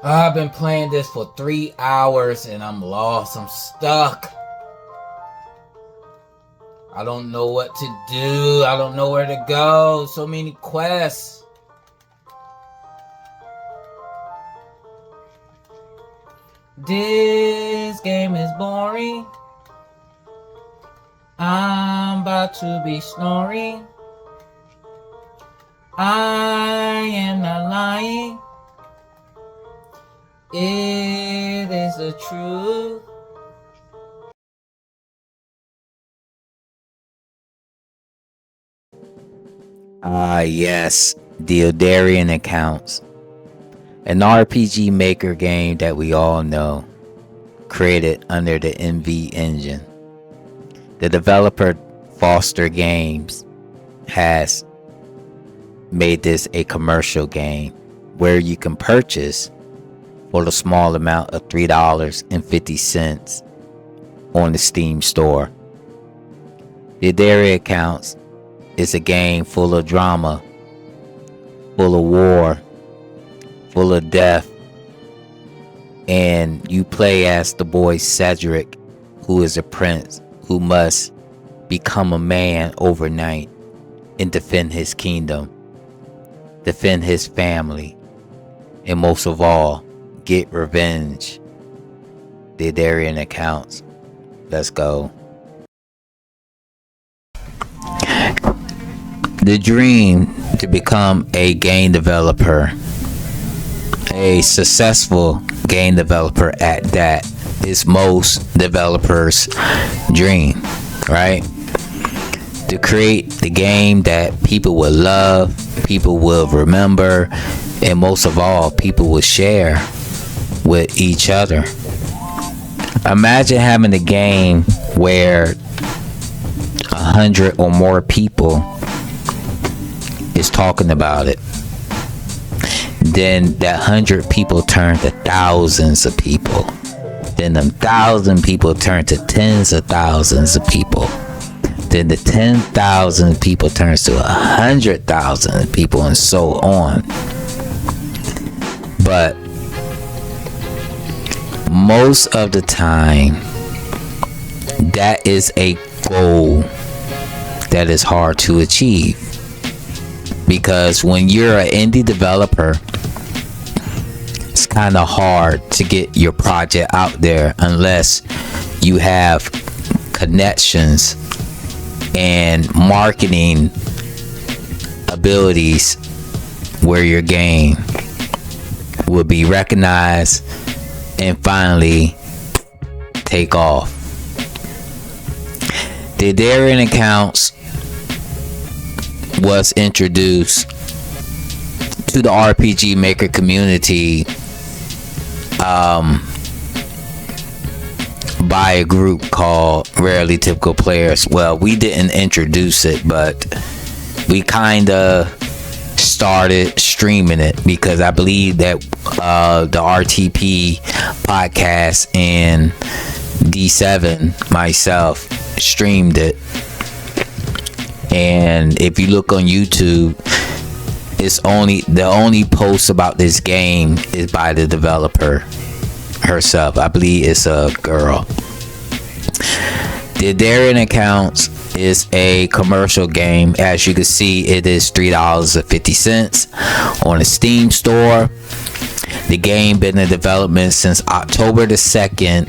I've been playing this for 3 hours and I'm lost. I'm stuck. I don't know what to do. I don't know where to go. So many quests. This game is boring. I'm about to be snoring. I am not lying. It is the truth. Yes, the Odarian accounts. An RPG Maker game that we all know, created under the MV engine. The developer Foster Games has made this a commercial game where you can purchase for the small amount of $3.50 on the Steam store. The Odarian accounts is a game full of drama, full of war, full of death, and you play as the boy Cedric, who is a prince who must become a man overnight and defend his kingdom, defend his family, and most of all, get revenge. The Odarian accounts. Let's go. The dream to become a game developer, a successful game developer at that, is most developers' dream, right? To create the game that people will love, people will remember, and most of all, people will share with each other. Imagine having a game where 100 or more people is talking about it. Then that 100 people turn to thousands of people. Then them 1,000 people turn to tens of thousands of people. Then the 10,000 people turns to 100,000 people, and so on. But most of the time, that is a goal that is hard to achieve. Because when you're an indie developer, it's kind of hard to get your project out there unless you have connections and marketing abilities where your game will be recognized and finally take off. The Odarian accounts was introduced to the RPG Maker community by a group called Rarely Typical Players. Well, we didn't introduce it, but we kind of started streaming it because I believe that the RTP podcast and D7 myself streamed it. And if you look on YouTube, it's the only post about this game is by the developer herself. I believe it's a girl. The Odarian accounts is a commercial game. As you can see, it is $3.50 on the Steam store. The game been in development since October the 2nd.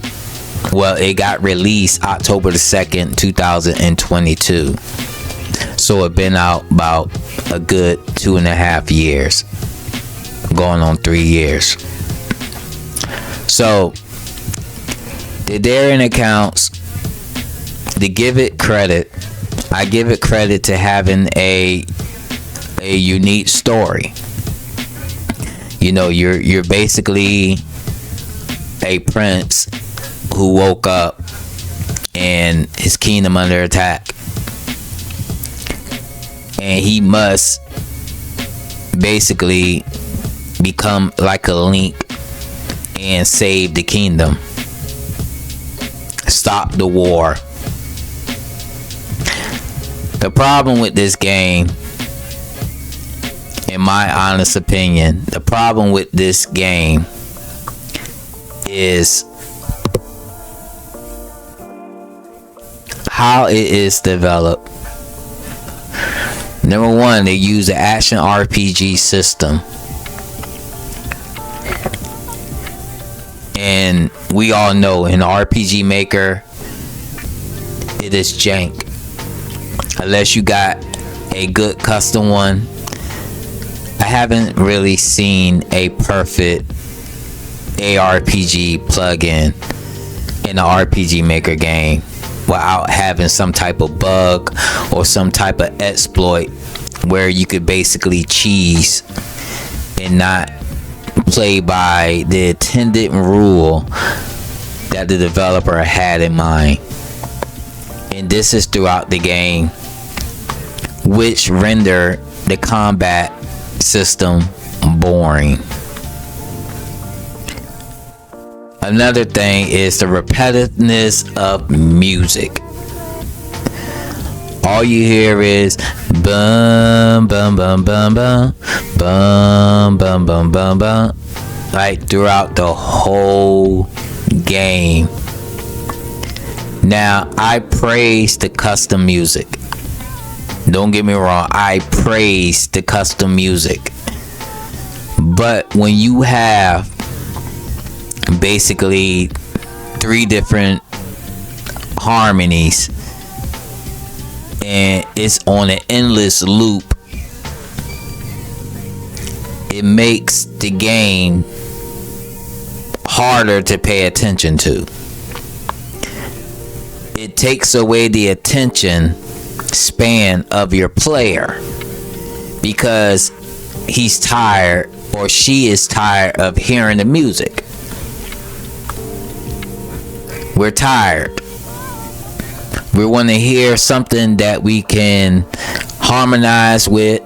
Well, it got released October the 2nd, 2022. So it been out about a good 2.5 years, going on 3 years. So the Odarian accounts, to give it credit, I give it credit to having a unique story. You know, you're basically a prince who woke up and his kingdom under attack. And he must basically become like a Link and save the kingdom. Stop the war. The problem with this game, in my honest opinion, the problem with this game is how it is developed. Number one, they use the action RPG system. And we all know in RPG Maker, it is jank. Unless you got a good custom one. I haven't really seen a perfect ARPG plugin in an RPG Maker game without having some type of bug or some type of exploit where you could basically cheese and not play by the intended rule that the developer had in mind. And this is throughout the game, which render the combat system boring. Another thing is the repetitiveness of music. All you hear is bum bum bum bum bum bum bum bum bum bum, like throughout the whole game. Now, I praise the custom music. Don't get me wrong, I praise the custom music. But when you have basically 3 different harmonies and it's on an endless loop, it makes the game harder to pay attention to. It takes away the attention span of your player because he's tired or she is tired of hearing the music. We're tired. We want to hear something that we can harmonize with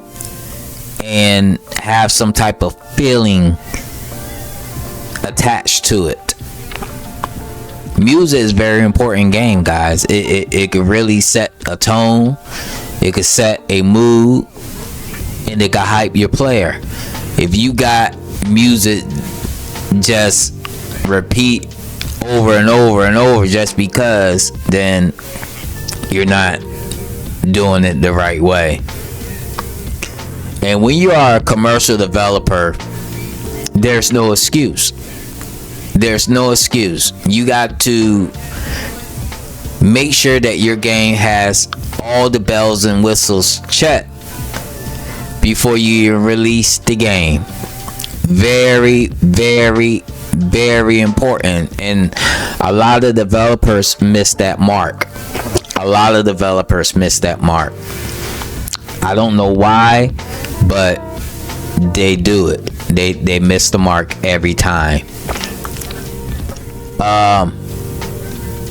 and have some type of feeling attached to it. Music is a very important game, guys. It could really set a tone. It could set a mood. And it could hype your player. If you got music just repeat over and over and over just because, then you're not doing it the right way. And when you are a commercial developer, there's no excuse. There's no excuse. You got to make sure that your game has all the bells and whistles checked before you release the game. Very, very, very important. And a lot of developers miss that mark. A lot of developers miss that mark. I don't know why, but they do it. They miss the mark every time.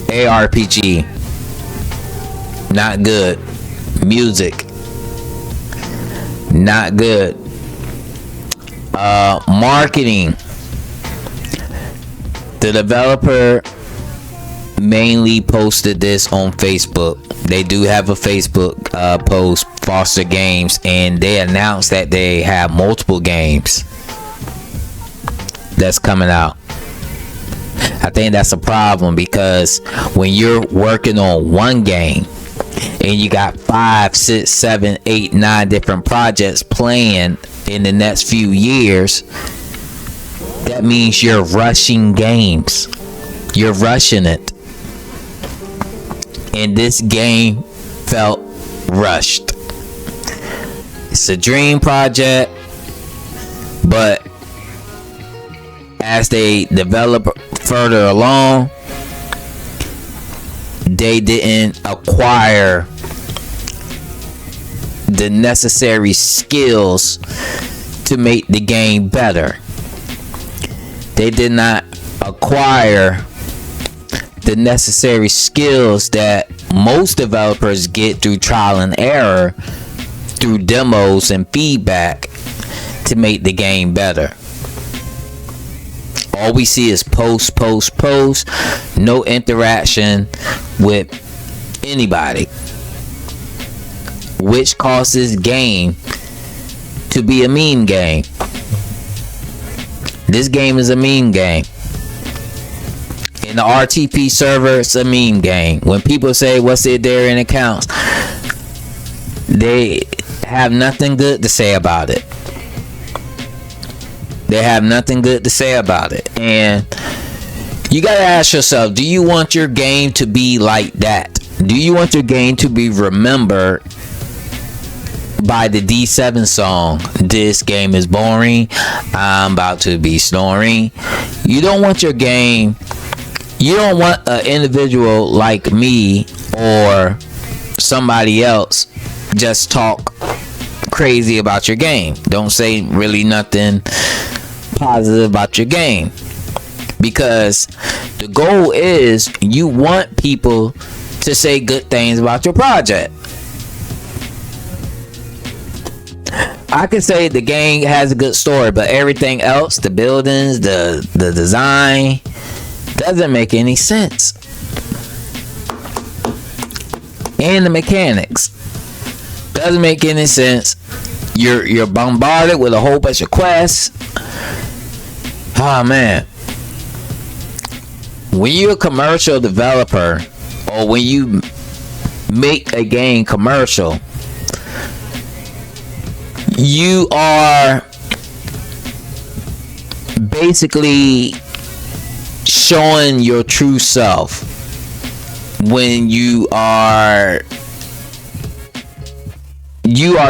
ARPG, not good. Music, not good. Marketing, the developer mainly posted this on Facebook. They do have a Facebook post, Foster Games, and they announced that they have multiple games that's coming out. I think that's a problem because when you're working on one game and you got 5, 6, 7, 8, 9 different projects playing in the next few years, that means you're rushing games. You're rushing it. And this game felt rushed. It's a dream project, but as they develop further along, they didn't acquire the necessary skills to make the game better. They did not acquire the necessary skills that most developers get through trial and error, through demos and feedback, to make the game better. All we see is post, no interaction with anybody, which causes game to be a meme game. This game is a meme game. In the RTP server, it's a meme game. When people say what's the Odarian accounts, they have nothing good to say about it. They have nothing good to say about it. And you gotta ask yourself, do you want your game to be like that? Do you want your game to be remembered by the D7 song, "This game is boring, I'm about to be snoring"? You don't want your game, you don't want an individual like me or somebody else just talk crazy about your game. Don't say really nothing positive about your game, because the goal is you want people to say good things about your project. I can say the game has a good story, but everything else, the buildings, the design, doesn't make any sense. And the mechanics doesn't make any sense. You're bombarded with a whole bunch of quests. Oh man, when you're a commercial developer, or when you make a game commercial, you are basically showing your true self. When you are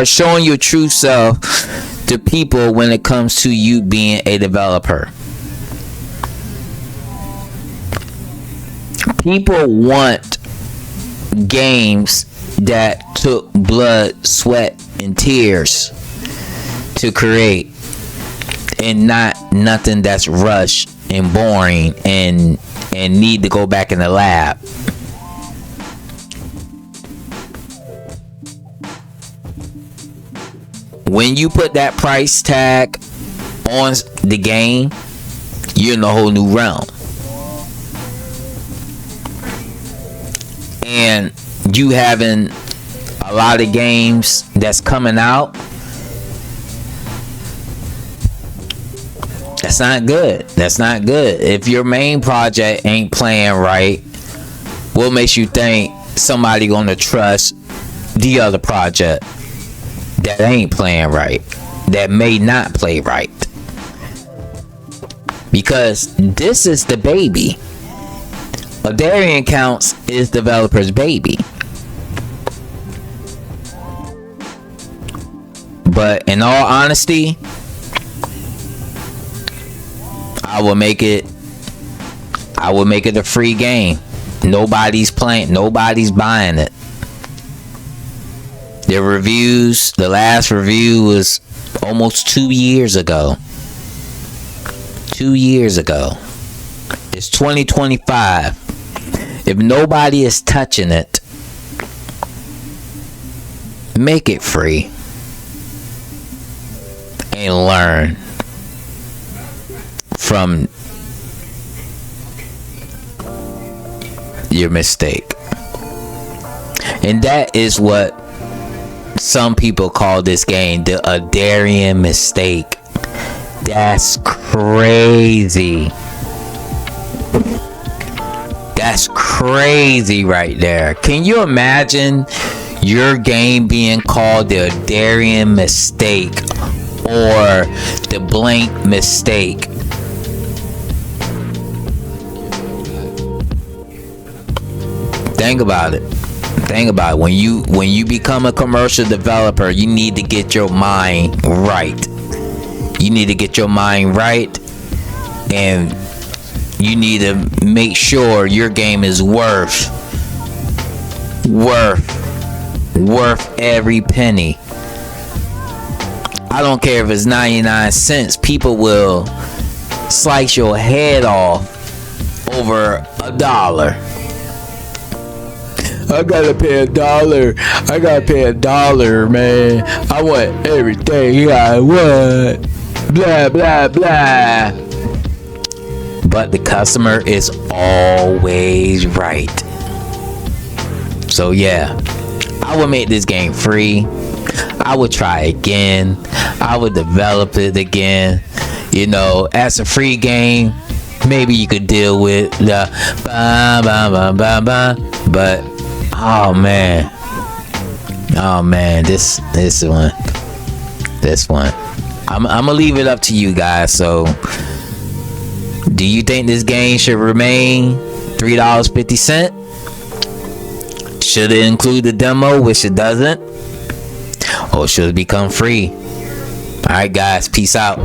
showing your true self to people when it comes to you being a developer. People want games that took blood, sweat, and tears to create, and not nothing that's rushed and boring and need to go back in the lab. When you put that price tag on the game, you're in a whole new realm. And you having a lot of games that's coming out, that's not good. That's not good. If your main project ain't playing right, what makes you think somebody gonna trust the other project that ain't playing right, that may not play right? Because this is the baby. Odarian Counts is developer's baby. But in all honesty, I will make it a free game. Nobody's playing, nobody's buying it. The reviews, the last review was almost 2 years ago. 2 years ago. It's 2025. If nobody is touching it, make it free and learn from your mistake. And that is what some people call this game, the Odarian mistake. That's crazy. That's crazy right there. Can you imagine your game being called the Odarian mistake or the blank mistake? Think about it. Think about it. When you become a commercial developer, you need to get your mind right. You need to get your mind right, and you need to make sure your game is worth every penny. I don't care if it's 99 cents. People will slice your head off over $1. I gotta pay $1. I gotta pay $1, man. I want everything I want. Blah, blah, blah. But the customer is always right. So yeah, I would make this game free. I would try again. I would develop it again. You know, as a free game, maybe you could deal with the ba ba ba ba ba, but oh man, this one, I'm gonna leave it up to you guys. So, do you think this game should remain $3.50? Should it include the demo, which it doesn't, or should it become free? All right, guys, peace out.